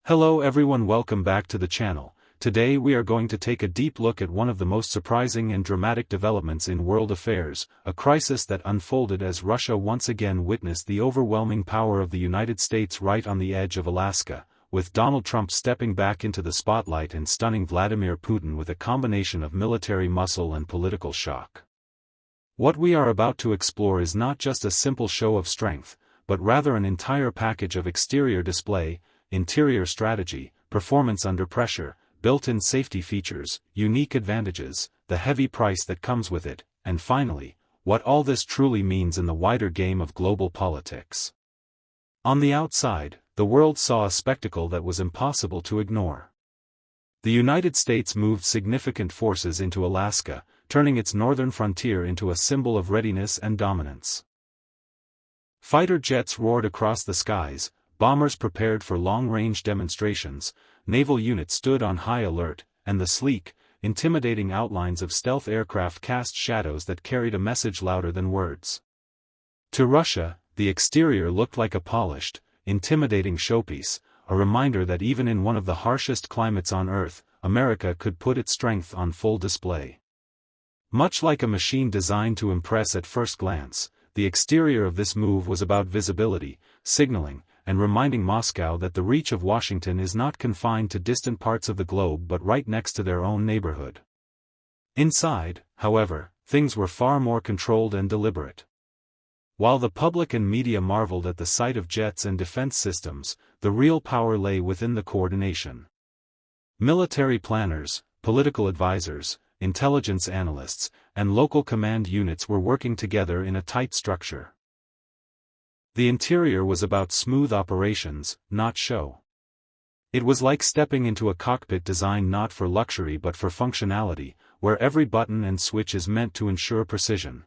Hello everyone, welcome back to the channel. Today we are going to take a deep look at one of the most surprising and dramatic developments in world affairs, a crisis that unfolded as Russia once again witnessed the overwhelming power of the United States right on the edge of Alaska, with Donald Trump stepping back into the spotlight and stunning Vladimir Putin with a combination of military muscle and political shock. What we are about to explore is not just a simple show of strength, but rather an entire package of exterior display, interior strategy, performance under pressure, built-in safety features, unique advantages, the heavy price that comes with it, and finally, what all this truly means in the wider game of global politics. On the outside, the world saw a spectacle that was impossible to ignore. The United States moved significant forces into Alaska, turning its northern frontier into a symbol of readiness and dominance. Fighter jets roared across the skies, bombers prepared for long-range demonstrations, naval units stood on high alert, and the sleek, intimidating outlines of stealth aircraft cast shadows that carried a message louder than words. To Russia, the exterior looked like a polished, intimidating showpiece, a reminder that even in one of the harshest climates on Earth, America could put its strength on full display. Much like a machine designed to impress at first glance, the exterior of this move was about visibility, signaling, and reminding Moscow that the reach of Washington is not confined to distant parts of the globe but right next to their own neighborhood. Inside, however, things were far more controlled and deliberate. While the public and media marveled at the sight of jets and defense systems, the real power lay within the coordination. Military planners, political advisors, intelligence analysts, and local command units were working together in a tight structure. The interior was about smooth operations, not show. It was like stepping into a cockpit designed not for luxury but for functionality, where every button and switch is meant to ensure precision.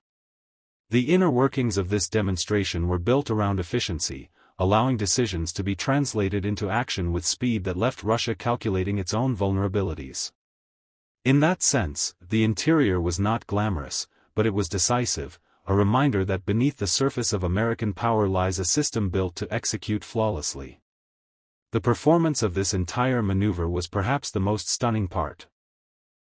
The inner workings of this demonstration were built around efficiency, allowing decisions to be translated into action with speed that left Russia calculating its own vulnerabilities. In that sense, the interior was not glamorous, but it was decisive, a reminder that beneath the surface of American power lies a system built to execute flawlessly. The performance of this entire maneuver was perhaps the most stunning part.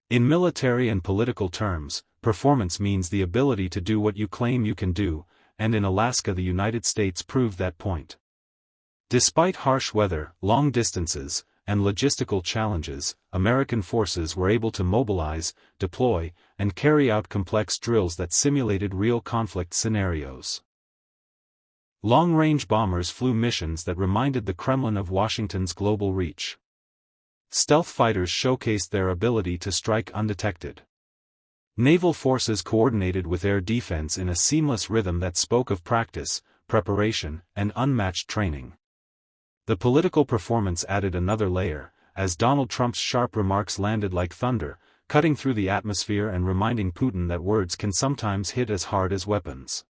In military and political terms, performance means the ability to do what you claim you can do, and in Alaska the United States proved that point. Despite harsh weather, long distances, and logistical challenges, American forces were able to mobilize, deploy, and carry out complex drills that simulated real conflict scenarios. Long-range bombers flew missions that reminded the Kremlin of Washington's global reach. Stealth fighters showcased their ability to strike undetected. Naval forces coordinated with air defense in a seamless rhythm that spoke of practice, preparation, and unmatched training. The political performance added another layer, as Donald Trump's sharp remarks landed like thunder, cutting through the atmosphere and reminding Putin that words can sometimes hit as hard as weapons.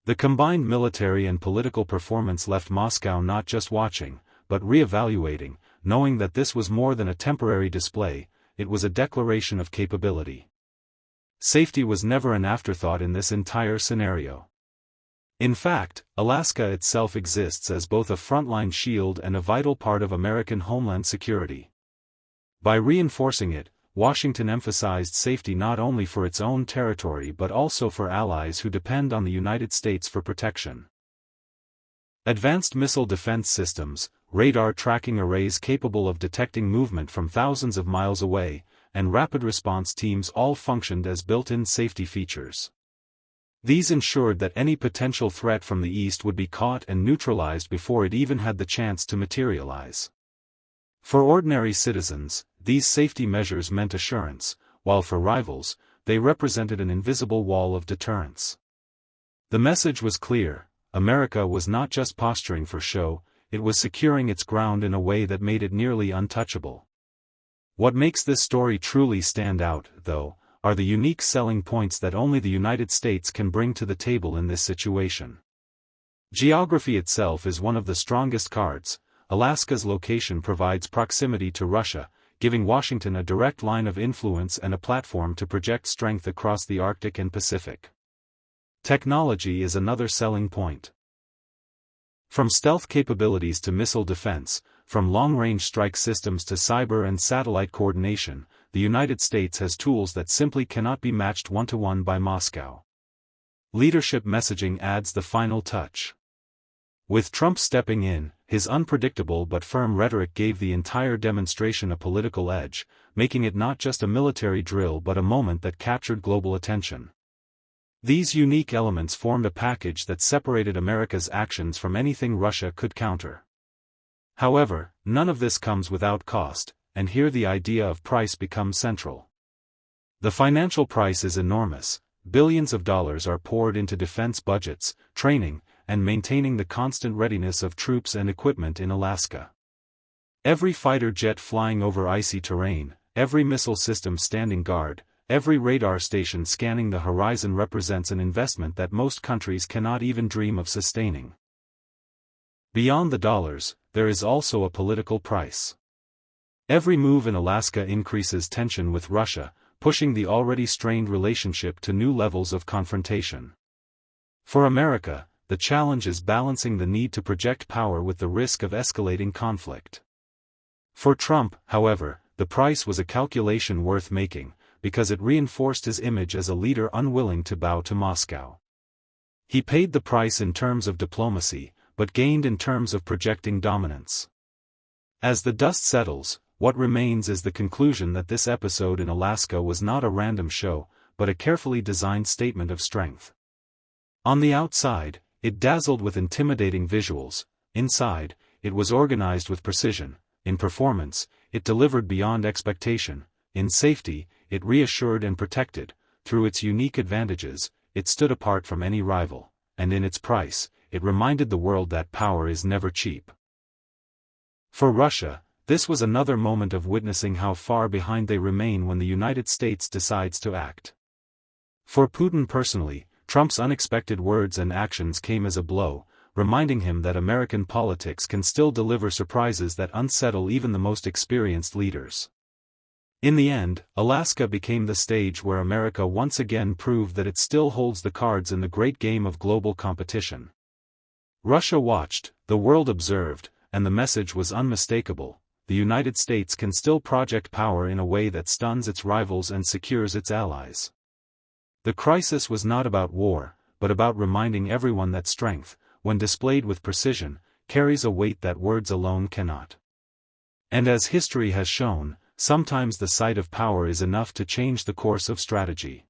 The combined military and political performance left Moscow not just watching, but re-evaluating, knowing that this was more than a temporary display, it was a declaration of capability. Safety was never an afterthought in this entire scenario. In fact, Alaska itself exists as both a frontline shield and a vital part of American homeland security. By reinforcing it, Washington emphasized safety not only for its own territory but also for allies who depend on the United States for protection. Advanced missile defense systems, radar tracking arrays capable of detecting movement from thousands of miles away, and rapid response teams all functioned as built-in safety features. These ensured that any potential threat from the east would be caught and neutralized before it even had the chance to materialize. For ordinary citizens, these safety measures meant assurance, while for rivals, they represented an invisible wall of deterrence. The message was clear: America was not just posturing for show, it was securing its ground in a way that made it nearly untouchable. What makes this story truly stand out, though, are the unique selling points that only the United States can bring to the table in this situation. Geography itself is one of the strongest cards. Alaska's location provides proximity to Russia, giving Washington a direct line of influence and a platform to project strength across the Arctic and Pacific. Technology is another selling point. From stealth capabilities to missile defense, from long-range strike systems to cyber and satellite coordination, the United States has tools that simply cannot be matched one-to-one by Moscow. Leadership messaging adds the final touch. With Trump stepping in, his unpredictable but firm rhetoric gave the entire demonstration a political edge, making it not just a military drill but a moment that captured global attention. These unique elements formed a package that separated America's actions from anything Russia could counter. However, none of this comes without cost, and here the idea of price becomes central. The financial price is enormous. Billions of dollars are poured into defense budgets, training, and maintaining the constant readiness of troops and equipment in Alaska. Every fighter jet flying over icy terrain, every missile system standing guard, every radar station scanning the horizon represents an investment that most countries cannot even dream of sustaining. Beyond the dollars, there is also a political price. Every move in Alaska increases tension with Russia, pushing the already strained relationship to new levels of confrontation. For America, the challenge is balancing the need to project power with the risk of escalating conflict. For Trump, however, the price was a calculation worth making, because it reinforced his image as a leader unwilling to bow to Moscow. He paid the price in terms of diplomacy, but gained in terms of projecting dominance. As the dust settles, what remains is the conclusion that this episode in Alaska was not a random show, but a carefully designed statement of strength. On the outside, it dazzled with intimidating visuals. Inside, it was organized with precision. In performance, it delivered beyond expectation. In safety, it reassured and protected. Through its unique advantages, it stood apart from any rival. And in its price, it reminded the world that power is never cheap. For Russia, this was another moment of witnessing how far behind they remain when the United States decides to act. For Putin personally, Trump's unexpected words and actions came as a blow, reminding him that American politics can still deliver surprises that unsettle even the most experienced leaders. In the end, Alaska became the stage where America once again proved that it still holds the cards in the great game of global competition. Russia watched, the world observed, and the message was unmistakable: the United States can still project power in a way that stuns its rivals and secures its allies. The crisis was not about war, but about reminding everyone that strength, when displayed with precision, carries a weight that words alone cannot. And as history has shown, sometimes the sight of power is enough to change the course of strategy.